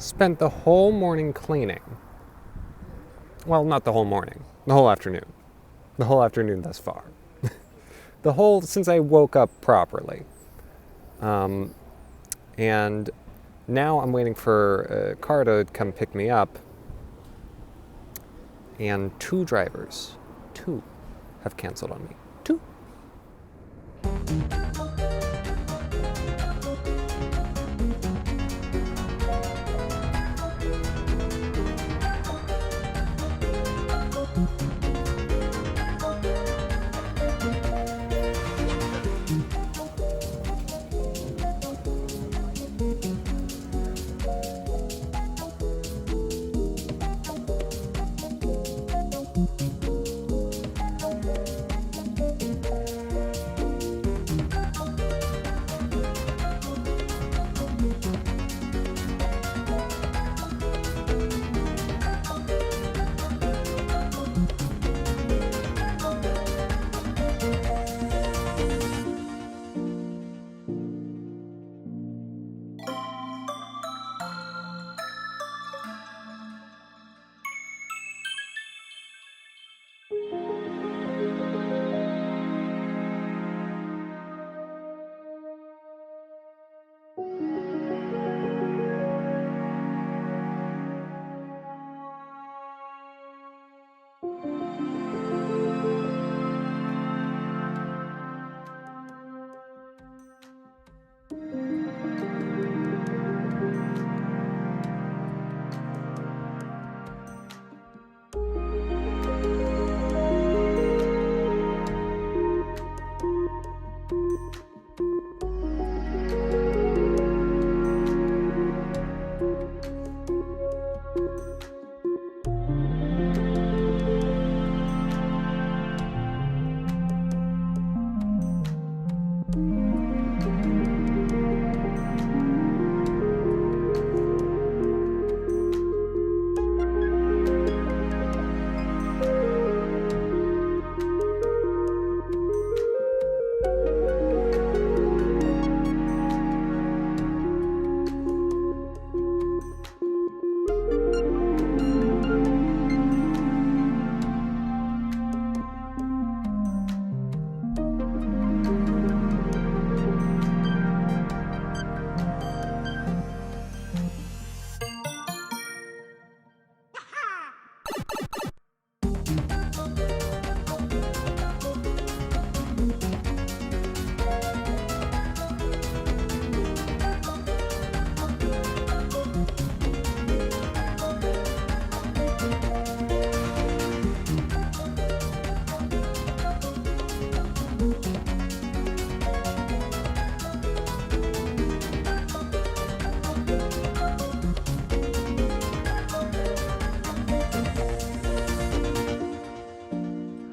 Spent the whole morning cleaning. Well, not the whole morning, the whole afternoon. The whole afternoon thus far. Since I woke up properly. And now I'm waiting for a car to come pick me up. And two drivers, have canceled on me. Two.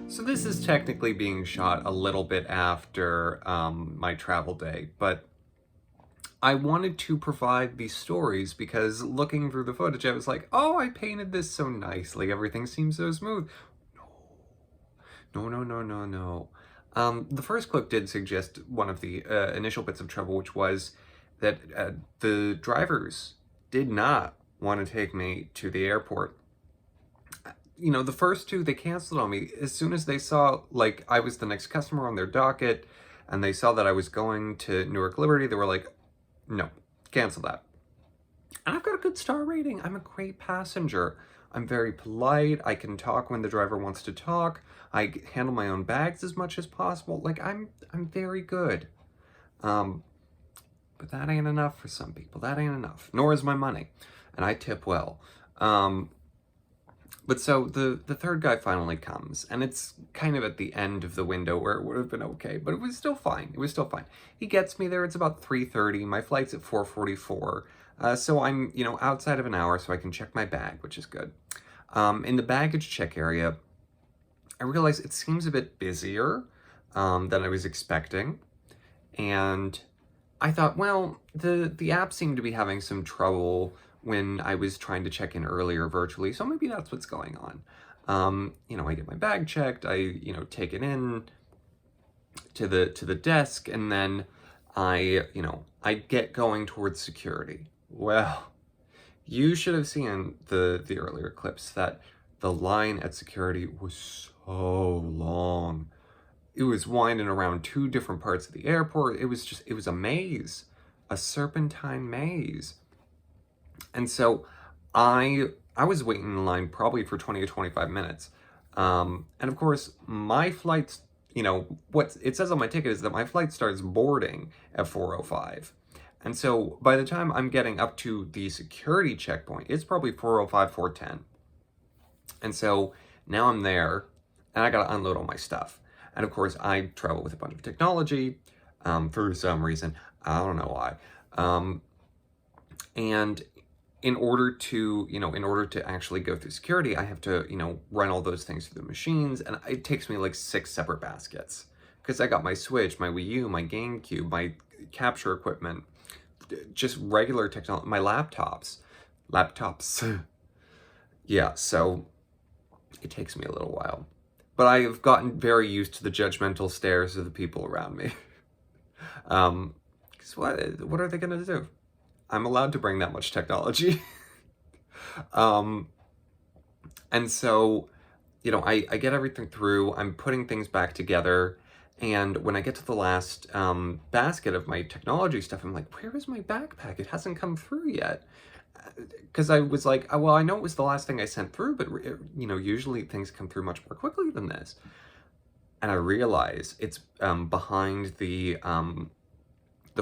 So this is technically being shot a little bit after my travel day, but I wanted to provide these stories because looking through the footage, I was like, oh, I painted this so nicely. Everything seems so smooth. No. The first clip did suggest one of the initial bits of trouble, which was that the drivers did not want to take me to the airport. You know, the first two, they canceled on me as soon as they saw, like, I was the next customer on their docket, and they saw that I was going to Newark Liberty. They were like, no, cancel that. And I've got a good star rating. I'm a great passenger. I'm very polite. I can talk when the driver wants to talk. I handle my own bags as much as possible. Like, I'm very good. But that ain't enough for some people. That ain't enough. Nor is my money. And I tip well. But so the third guy finally comes, and it's kind of at the end of the window where it would have been okay, but it was still fine. It was still fine. He gets me there. It's about 3:30. My flight's at 4:44. So I'm, outside of an hour, so I can check my bag, which is good. In the baggage check area, I realize it seems a bit busier than I was expecting. And I thought, well, the app seemed to be having some trouble when I was trying to check in earlier virtually, so maybe that's what's going on. I get my bag checked, I, take it in to the desk, and then I get going towards security. Well, You should have seen the earlier clips that the line at security was so long. It was winding around two different parts of the airport. It was a maze, a serpentine maze. And so I was waiting in line probably for 20 or 25 minutes. And of course, my flight's, what it says on my ticket is that my flight starts boarding at 4:05. And so by the time I'm getting up to the security checkpoint, it's probably 4:05, 4:10. And so now I'm there and I got to unload all my stuff. And of course, I travel with a bunch of technology for some reason. I don't know why. And in order to actually go through security, I have to, run all those things through the machines, and it takes me like 6 separate baskets because I got my Switch, my Wii U, my GameCube, my capture equipment, just regular technology, my laptops. Yeah, so it takes me a little while, but I have gotten very used to the judgmental stares of the people around me. 'Cause what are they gonna do? I'm allowed to bring that much technology. um, and so, I get everything through, I'm putting things back together, and when I get to the last basket of my technology stuff, I'm like, where is my backpack? It hasn't come through yet. Because I was like, oh, well, I know it was the last thing I sent through, but, usually things come through much more quickly than this. And I realize it's behind the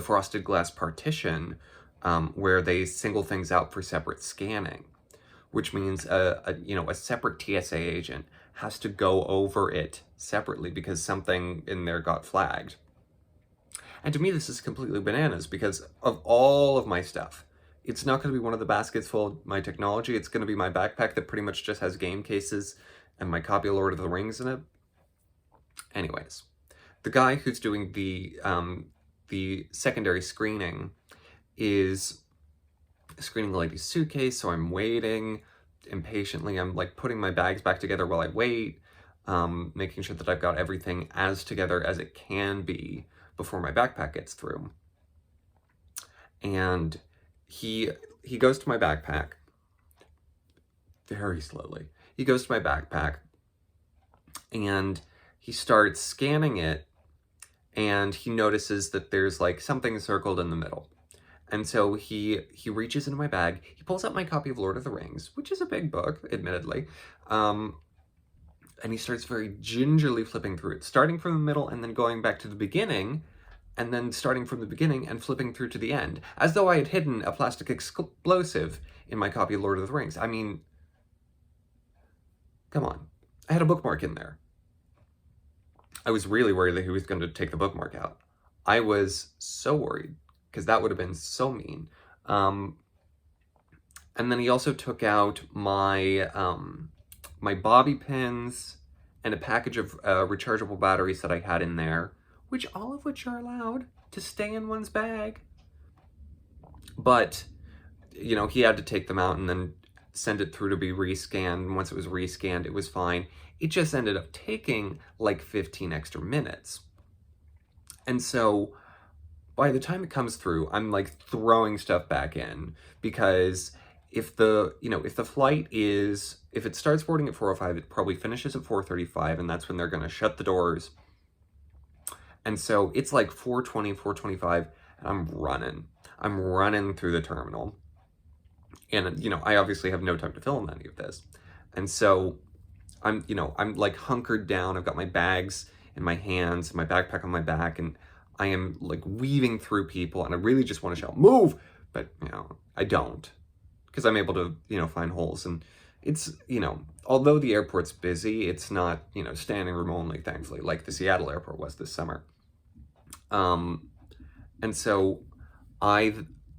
frosted glass partition where they single things out for separate scanning, which means a separate TSA agent has to go over it separately because something in there got flagged. And to me, this is completely bananas because of all of my stuff. It's not going to be one of the baskets full of my technology. It's going to be my backpack that pretty much just has game cases and my copy of Lord of the Rings in it. Anyways, the guy who's doing the secondary screening is screening the lady's suitcase, so I'm waiting impatiently. I'm like putting my bags back together while I wait, making sure that I've got everything as together as it can be before my backpack gets through. And he goes to my backpack very slowly. He goes to my backpack and he starts scanning it, and he notices that there's like something circled in the middle. And so he reaches into my bag, he pulls out my copy of Lord of the Rings, which is a big book, admittedly, and he starts very gingerly flipping through it, starting from the middle and then going back to the beginning, and then starting from the beginning and flipping through to the end, as though I had hidden a plastic explosive in my copy of Lord of the Rings. I mean, come on. I had a bookmark in there. I was really worried that he was going to take the bookmark out. I was so worried, because that would have been so mean. And then he also took out my my bobby pins and a package of rechargeable batteries that I had in there, which all of which are allowed to stay in one's bag. But, he had to take them out and then send it through to be rescanned. And once it was rescanned, it was fine. It just ended up taking like 15 extra minutes. And so by the time it comes through, I'm like throwing stuff back in, because if the flight if it starts boarding at 4:05, it probably finishes at 4:35, and that's when they're going to shut the doors. And so it's like 4:20, 4:25, and I'm running through the terminal. And, I obviously have no time to film any of this. And so I'm like hunkered down. I've got my bags in my hands, my backpack on my back, and I am like weaving through people, and I really just want to shout, move! But, I don't, because I'm able to, find holes. And it's, although the airport's busy, it's not, standing room only, thankfully, like the Seattle airport was this summer. And so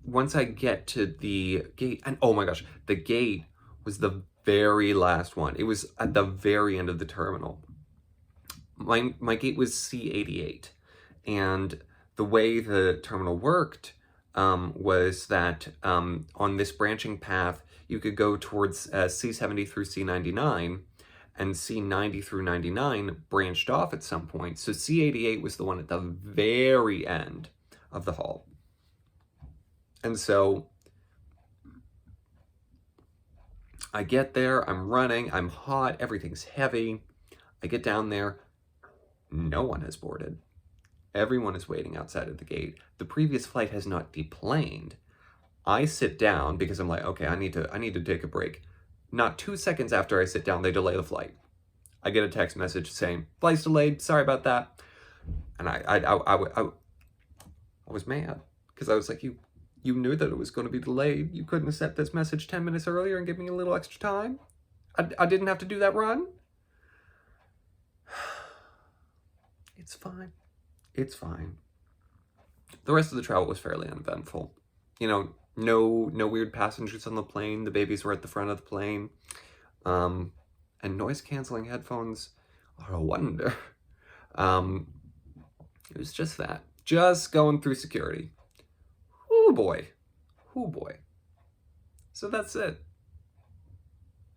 once I get to the gate, and oh my gosh, the gate was the very last one. It was at the very end of the terminal. My gate was C88, and the way the terminal worked was that on this branching path, you could go towards C70 through C99, and C90 through 99 branched off at some point. So C88 was the one at the very end of the hall. And so I get there, I'm running, I'm hot, everything's heavy. I get down there, no one has boarded. Everyone is waiting outside of the gate. The previous flight has not deplaned. I sit down because I'm like, okay, I need to take a break. Not 2 seconds after I sit down, they delay the flight. I get a text message saying, flight's delayed, sorry about that. And I was mad because I was like, you knew that it was going to be delayed. You couldn't have sent this message 10 minutes earlier and give me a little extra time? I didn't have to do that run? It's fine. It's fine. The rest of the travel was fairly uneventful. You know, no weird passengers on the plane. The babies were at the front of the plane. And noise-canceling headphones are a wonder. It was just that. Just going through security. Oh boy. Oh boy. So that's it.